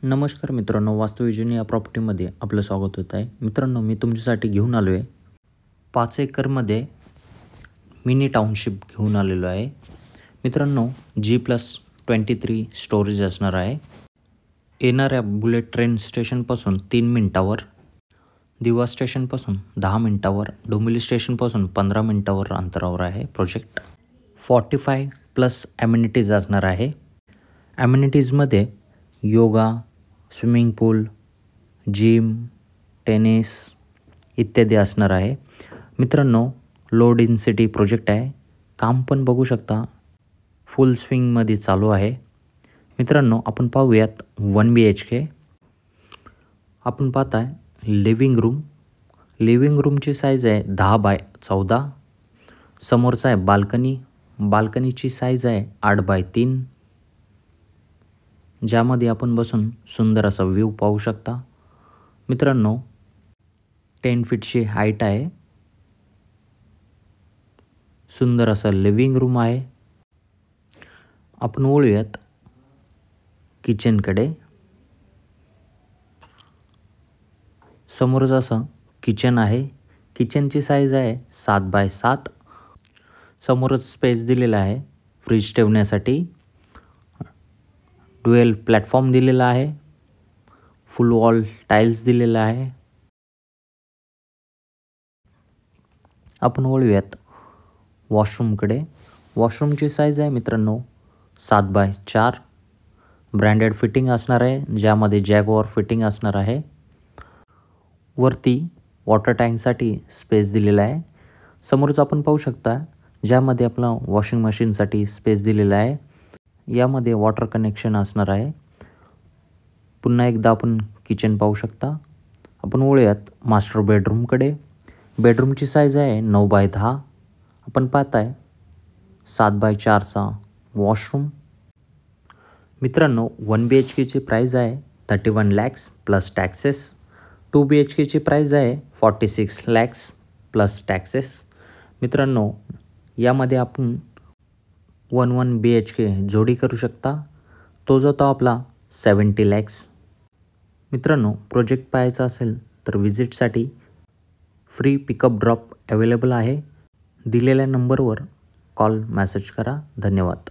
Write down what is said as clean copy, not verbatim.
नमस्कार मित्रांनो, वास्तुविजन या प्रॉपर्टीमध्ये आपलं स्वागत होत आहे. मित्रांनो, मी तुमच्यासाठी घेऊन आलो आहे 5 एकरमध्ये मिनी टाउनशिप घेऊन आलेलो आहे. मित्रांनो, G+23 स्टोरेज असणार आहे. येणाऱ्या बुलेट ट्रेन स्टेशनपासून 3 मिनिटावर, दिवा स्टेशनपासून 10 मिनिटावर, डोंबिवली स्टेशनपासून 15 मिनिटावर अंतरावर आहे प्रोजेक्ट. 45+ ॲम्युनिटीज असणार आहे. ॲम्युनिटीजमध्ये योगा, स्विमिंग पूल, जिम, टेनिस इत्यादी असणार आहे. मित्रांनो, लो डेन्सिटी प्रोजेक्ट आहे. काम पण बघू शकता फुल स्विंगमध्ये चालू आहे. मित्रांनो, आपण पाहूयात 1 BHK. आपण पाहताय लिव्हिंग रूम. लिव्हिंग रूमची साईज आहे 10x14. समोरचा आहे बाल्कनी. बाल्कनीची साईज आहे 8x3, ज्यामध्ये आपण बसून सुंदर असा व्ह्यू पाहू शकता. मित्रांनो, 10 फीटची हाईट आहे. सुंदर असं लिव्हिंग रूम आहे. आपण वळूयात किचनकडे. समोरच असं किचन आहे. किचनची साईज आहे 7x7. समोरच स्पेस दिलेला आहे फ्रीज ठेवण्यासाठी. ड्युएल प्लॅटफॉर्म दिलेला आहे. फुल वॉल टाईल्स दिलेला आहे. आपण वळूयात वॉशरूमकडे. वॉशरूमची साईज आहे मित्रांनो 7x4. ब्रँडेड फिटिंग असणार आहे, ज्यामध्ये जॅगवार फिटिंग असणार आहे. वरती वॉटर टँकसाठी स्पेस दिलेला आहे. समोरच आपण पाहू शकता, ज्यामध्ये आपला वॉशिंग मशीनसाठी स्पेस दिलेला आहे. यामध्ये वॉटर कनेक्शन असणार आहे. पुन्हा एकदा आपण किचन पाहू शकता. आपण वळूयात मास्टर बेडरूमकडे. बेडरूमची साईज आहे 9x10. आपण पाहताय 7x4चा वॉशरूम. मित्रांनो, 1 BHKची प्राईज आहे 31 lakhs प्लस टॅक्सेस. 2 BHKची प्राईज आहे 46 lakhs प्लस टॅक्सेस. मित्रांनो, यामध्ये आपण 1 BHK जोडी करू शकता. तो जातो आपला 70 lakhs. मित्रांनो, प्रोजेक्ट पाहायचा असेल तर विजिटसाठी फ्री पिकअप ड्रॉप अवेलेबल आहे. दिलेल्या नंबरवर कॉल मेसेज करा. धन्यवाद.